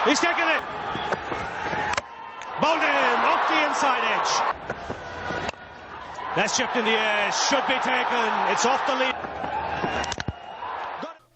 He's taken it. Bowled in off the inside edge. That's chipped in the air. Should be taken. It's off the lead.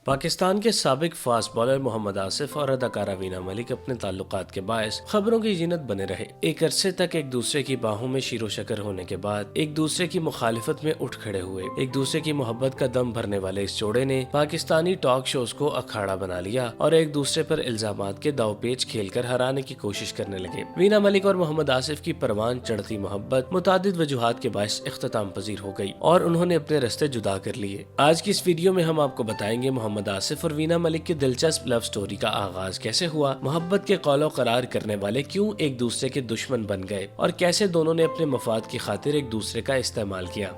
Pakistan کے سابق fast bowler محمد آصف اور اداکارہ وینا ملک اپنے تعلقات کے باعث خبروں کی زینت بنے رہے۔ ایک عرصے تک ایک دوسرے کی باہوں میں شیر و شکر ہونے کے بعد ایک دوسرے کی مخالفت میں اٹھ کھڑے ہوئے۔ ایک دوسرے کی محبت کا دم بھرنے والے اس جوڑے نے پاکستانی ٹاک شوز کو اکھاڑا بنا لیا اور ایک دوسرے پر الزامات کے داؤ پیچ کھیل کر ہرانے کی کوشش کرنے لگے۔ وینا ملک اور محمد آصف کی پروان چڑھتی محبت متعدد وجوہات کے باعث اختتام پذیر ہو گئی اور انہوں نے اپنے رستے جدا کر لیے۔ آج کی اس ویڈیو میں ہم آپ کو بتائیں گے محمد آصف اور وینا ملک کی دلچسپ لو سٹوری کا آغاز کیسے ہوا، محبت کے قول و قرار کرنے والے کیوں ایک دوسرے کے دشمن بن گئے اور کیسے دونوں نے اپنے مفاد کی خاطر ایک دوسرے کا استعمال کیا۔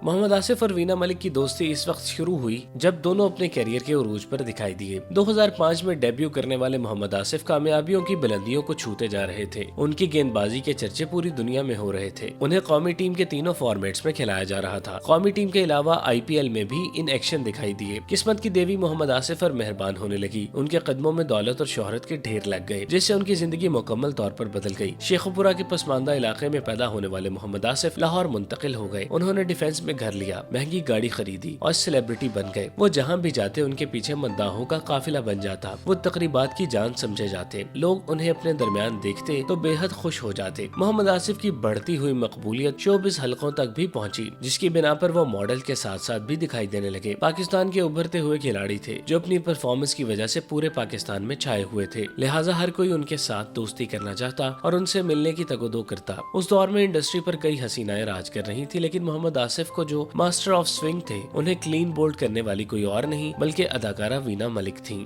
محمد آصف اور وینا ملک کی دوستی اس وقت شروع ہوئی جب دونوں اپنے کیریئر کے عروج پر دکھائی دیے۔ 2005 میں ڈیبیو کرنے والے محمد آصف کامیابیوں کی بلندیوں کو چھوتے جا رہے تھے۔ ان کی گیند بازی کے چرچے پوری دنیا میں ہو رہے تھے۔ انہیں قومی ٹیم کے تینوں فارمیٹس میں کھلایا جا رہا تھا۔ قومی ٹیم کے علاوہ IPL میں بھی ان ایکشن دکھائی دیے۔ قسمت کی دیوی محمد آصف پر مہربان ہونے لگی۔ ان کے قدموں میں دولت اور شہرت کے ڈھیر لگ گئے جس سے ان کی زندگی مکمل طور پر بدل گئی۔ شیخوپورہ کے پسماندہ علاقے میں پیدا ہونے والے محمد آصف لاہور منتقل ہو گئے۔ انہوں نے ڈیفنس میں گھر لیا، مہنگی گاڑی خریدی اور سیلیبریٹی بن گئے۔ وہ جہاں بھی جاتے ان کے پیچھے مداحوں کا قافلہ بن جاتا۔ وہ تقریبات کی جان سمجھے جاتے۔ لوگ انہیں اپنے درمیان دیکھتے تو بے حد خوش ہو جاتے۔ محمد آصف کی بڑھتی ہوئی مقبولیت شوبز حلقوں تک بھی پہنچی جس کی بنا پر وہ ماڈل کے ساتھ ساتھ بھی دکھائی دینے لگے۔ پاکستان کے ابھرتے ہوئے کھلاڑی تھے جو اپنی پرفارمنس کی وجہ سے پورے پاکستان میں چھائے ہوئے تھے، لہٰذا ہر کوئی ان کے ساتھ دوستی کرنا چاہتا اور ان سے ملنے کی تگ و دو کرتا۔ اس دور میں انڈسٹری پر کئی حسینائیں راج کر رہی تھی، لیکن محمد آصف کو جو ماسٹر آف سوئنگ تھے انہیں کلین بولڈ کرنے والی کوئی اور نہیں بلکہ اداکارہ وینا ملک تھیں۔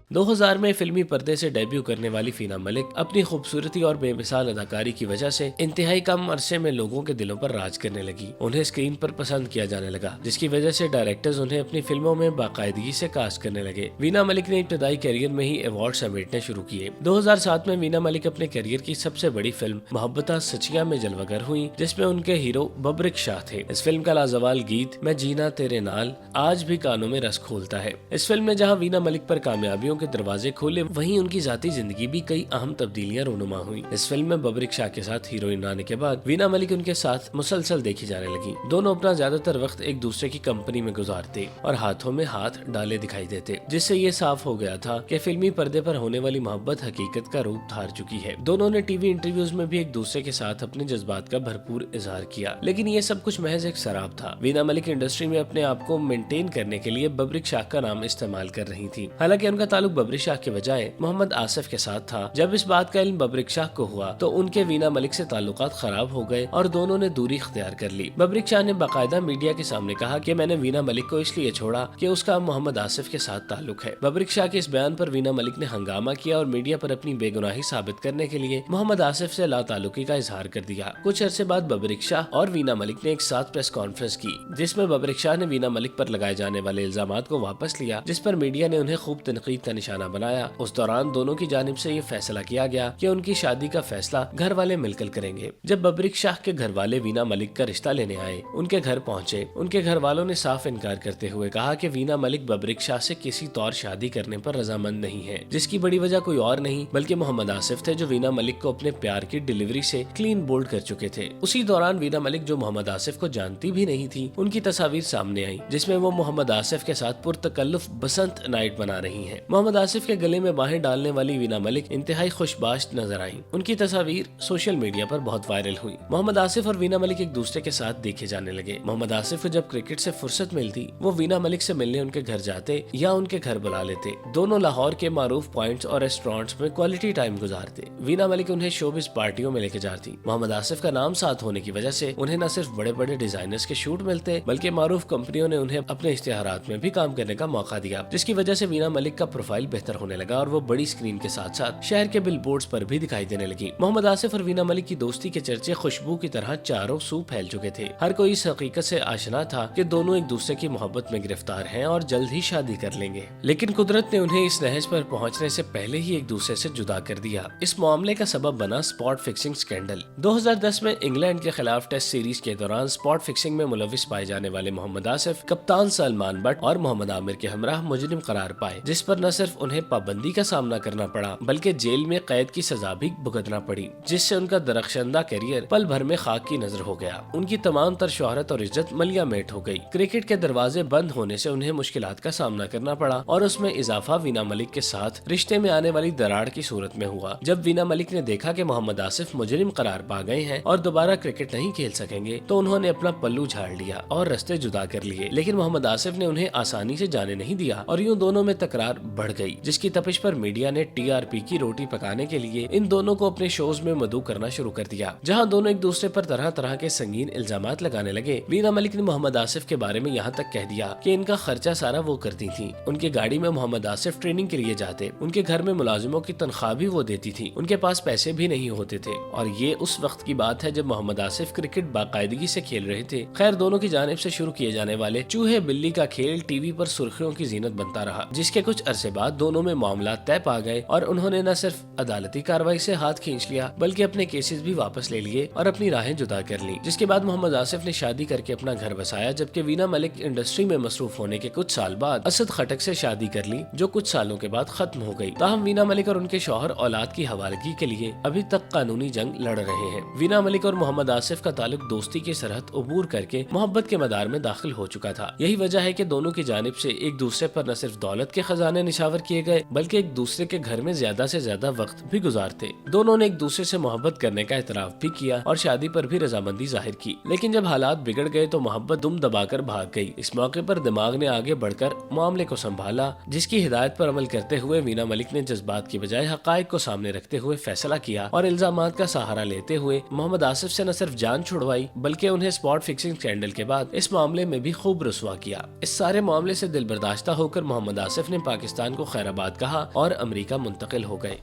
2000 میں فلمی پردے سے ڈیبیو کرنے والی وینا ملک اپنی خوبصورتی اور بے مثال اداکاری کی وجہ سے انتہائی کم عرصے میں لوگوں کے دلوں پر راج کرنے لگی۔ انہیں اسکرین پر پسند کیا جانے لگا جس کی وجہ سے ڈائریکٹرز انہیں اپنی فلموں میں باقاعدگی سے کاسٹ کرنے لگے۔ وینا ملک نے ابتدائی کیریئر میں ہی ایوارڈ سمیٹنے شروع کیے۔ 2007 میں وینا ملک اپنے کیریئر کی سب سے بڑی فلم محبتہ سچیاں میں جلوہ گر ہوئی جس میں ان کے ہیرو ببرک شاہ تھے۔ اس فلم کا لازوال گیت میں جینا تیرے نال آج بھی کانوں میں رس کھولتا ہے۔ اس فلم نے جہاں وینا ملک پر کامیابیوں کے دروازے کھولے وہیں ان کی ذاتی زندگی بھی کئی اہم تبدیلیاں رونما ہوئی۔ اس فلم میں ببرک شاہ کے ساتھ ہیروئن آنے کے بعد وینا ملک ان کے ساتھ مسلسل دیکھی جانے لگی۔ دونوں اپنا زیادہ تر وقت ایک دوسرے کی کمپنی میں گزارتے اور ہاتھوں میں ہاتھ ڈالے دکھائی دیتے جس سے یہ صاف ہو گیا تھا کہ فلمی پردے پر ہونے والی محبت حقیقت کا روپ دھار چکی ہے۔ دونوں نے ٹی وی انٹرویوز میں بھی ایک دوسرے کے ساتھ اپنے جذبات کا بھرپور اظہار کیا، لیکن یہ سب کچھ محض ایک سراب تھا۔ وینا ملک انڈسٹری میں اپنے آپ کو مینٹین کرنے کے لیے ببرک شاہ کا نام استعمال کر رہی تھی، حالانکہ ان کا تعلق ببرک شاہ کے بجائے محمد آصف کے ساتھ تھا۔ جب اس بات کا علم ببرک شاہ کو ہوا تو ان کے وینا ملک سے تعلقات خراب ہو گئے اور دونوں نے دوری اختیار کر لی۔ ببرک شاہ نے باقاعدہ میڈیا کے سامنے کہا کہ میں نے وینا ملک کو اس لیے چھوڑا کہ اس کا محمد آصف کے ساتھ تعلق ہے۔ ببرک شاہ کے اس بیان پر وینا ملک نے ہنگامہ کیا اور میڈیا پر اپنی بے گناہی ثابت کرنے کے لیے محمد آصف سے لا تعلقی کا اظہار کر دیا۔ کچھ عرصے بعد ببرک شاہ اور وینا ملک نے ایک ساتھ پریس کانفرنس کی جس میں ببرک شاہ نے وینا ملک پر لگائے جانے والے الزامات کو واپس لیا، جس پر میڈیا نے انہیں خوب تنقید کا نشانہ بنایا۔ اس دوران دونوں کی جانب سے یہ فیصلہ کیا گیا کہ ان کی شادی کا فیصلہ گھر والے مل کر کریں گے۔ جب ببرک شاہ کے گھر والے وینا ملک کا رشتہ لینے آئے، ان کے گھر پہنچے، ان کے گھر والوں نے صاف انکار کرتے ہوئے کہا کہ وینا ملک ببرک شاہ سے کسی طور شادی کرنے پر رضامند نہیں ہے، جس کی بڑی وجہ کوئی اور نہیں بلکہ محمد آصف تھے جو وینا ملک کو اپنے پیار کی ڈیلیوری سے کلین بولڈ کر چکے تھے۔ اسی دوران وینا ملک جو محمد آصف کو جانتی بھی نہیں تھی، ان کی تصاویر سامنے آئیں جس میں وہ محمد آصف کے ساتھ پرتکلف بسنت نائٹ بنا رہی ہیں۔ محمد آصف کے گلے میں باہیں ڈالنے والی وینا ملک انتہائی خوشباشت نظر آئیں۔ ان کی تصاویر سوشل میڈیا پر بہت وائرل ہوئی۔ محمد آصف اور وینا ملک ایک دوسرے کے ساتھ دیکھے جانے لگے۔ محمد آصف کو جب کرکٹ سے فرصت ملتی وہ وینا ملک سے ملنے ان کے گھر جاتے یا ان کے گھر بلا لیتے۔ دونوں لاہور کے معروف پوائنٹس اور ریسٹورانٹس میں کوالٹی ٹائم گزارتے۔ وینا ملک انہیں شوبز پارٹیوں میں لے کے جاتی۔ محمد آصف کا نام ساتھ ہونے کی وجہ سے انہیں نہ صرف بڑے بڑے ڈیزائنرز کے شوٹ ملتے بلکہ معروف کمپنیوں نے انہیں اپنے اشتہارات میں بھی کام کرنے کا موقع دیا، جس کی وجہ سے وینا ملک کا پروفائل پروفائل بہتر ہونے لگا اور وہ بڑی اسکرین کے ساتھ ساتھ شہر کے بل بورڈز پر بھی دکھائی دینے لگی۔ محمد آصف اور وینا ملک کی دوستی کے چرچے خوشبو کی طرح چاروں سو پھیل چکے تھے۔ ہر کوئی اس حقیقت سے آشنا تھا کہ دونوں ایک دوسرے کی محبت میں گرفتار ہیں اور جلد ہی شادی کر لیں گے، لیکن قدرت نے انہیں اس نہج پر پہنچنے سے پہلے ہی ایک دوسرے سے جدا کر دیا۔ اس معاملے کا سبب بنا اسپاٹ فکسنگ سکینڈل۔ 2010 میں انگلینڈ کے خلاف ٹیسٹ سیریز کے دوران اسپاٹ فکسنگ میں ملوث پائے جانے والے محمد آصف کپتان سلمان بٹ اور محمد عامر کے ہمراہ مجرم قرار پائے، جس پر نہ صرف انہیں پابندی کا سامنا کرنا پڑا بلکہ جیل میں قید کی سزا بھی بھگتنا پڑی، جس سے ان کا درخشندہ کیریئر پل بھر میں خاک کی نظر ہو گیا۔ ان کی تمام تر شہرت اور عزت ملیا میٹ ہو گئی۔ کرکٹ کے دروازے بند ہونے سے انہیں مشکلات کا سامنا کرنا پڑا اور اس میں اضافہ وینا ملک کے ساتھ رشتے میں آنے والی دراڑ کی صورت میں ہوا۔ جب وینا ملک نے دیکھا کہ محمد آصف مجرم قرار پا گئے ہیں اور دوبارہ کرکٹ نہیں کھیل سکیں گے تو انہوں نے اپنا پلو جھاڑ لیا اور رستے جدا کر لیے، لیکن محمد آصف نے انہیں آسانی سے جانے نہیں دیا اور یوں دونوں میں تکرار بڑھ گئی، جس کی تپش پر میڈیا نے ٹی آر پی کی روٹی پکانے کے لیے ان دونوں کو اپنے شوز میں مدعو کرنا شروع کر دیا، جہاں دونوں ایک دوسرے پر طرح طرح کے سنگین الزامات لگانے لگے۔ وینا ملک نے محمد آصف کے بارے میں یہاں تک کہہ دیا کہ ان کا خرچہ سارا وہ کرتی تھی، ان کی گاڑی میں محمد آصف ٹریننگ کے لیے جاتے، ان کے گھر میں ملازموں کی تنخواہ بھی وہ دیتی تھی، ان کے پاس پیسے بھی نہیں ہوتے تھے، اور یہ اس وقت کی بات ہے جب محمد آصف کرکٹ باقاعدگی سے کھیل رہے تھے۔ خیر، دونوں کی جانب سے شروع کیے جانے والے چوہے بلی کا کھیل ٹی وی پر سرخیوں کی زینت بنتا رہا، جس کے کچھ عرصے بعد دونوں میں معاملات طے پا گئے اور انہوں نے نہ صرف عدالتی کارروائی سے ہاتھ کھینچ لیا بلکہ اپنے کیسز بھی واپس لے لیے اور اپنی راہیں جدا کر لی، جس کے بعد محمد آصف نے شادی کر کے اپنا گھر بسایا، جبکہ وینا ملک انڈسٹری میں مصروف ہونے کے کچھ سال بعد اسد خٹک سے شادی کر لی، جو کچھ سالوں کے بعد ختم ہو گئی۔ تاہم وینا ملک اور ان کے شوہر اولاد کی حوالگی کے لیے ابھی تک قانونی جنگ لڑ رہے ہیں۔ وینا ملک اور محمد آصف کا تعلق دوستی کی سرحد عبور کر کے محبت کے مدار میں داخل ہو چکا تھا۔ یہی وجہ ہے کہ دونوں کی جانب سے ایک دوسرے پر نہ صرف دولت کے خزانے نشاور کیے گئے بلکہ ایک دوسرے کے گھر میں زیادہ سے زیادہ وقت بھی گزارتے۔ دونوں نے ایک دوسرے سے محبت کرنے کا اعتراف بھی کیا اور شادی پر بھی رضامندی ظاہر کی، لیکن جب حالات بگڑ گئے تو محبت دم دبا کر بھاگ گئی۔ اس موقع پر دماغ نے آگے بڑھ کر معاملے کو سنبھالا، جس کی ہدایت پر عمل کرتے ہوئے وینا ملک نے جذبات کی بجائے حقائق کو سامنے رکھتے ہوئے فیصلہ کیا اور الزامات کا سہارا لیتے ہوئے محمد آصف سے نہ صرف جان چھڑوائی بلکہ انہیں اسپاٹ فکسنگ سکینڈل کے بعد اس معاملے میں بھی خوب رسوا کیا۔ اس سارے معاملے سے دل برداشتہ ہو کر محمد آصف نے پاکستان کو خیر آباد کہا اور امریکہ منتقل ہو گئے۔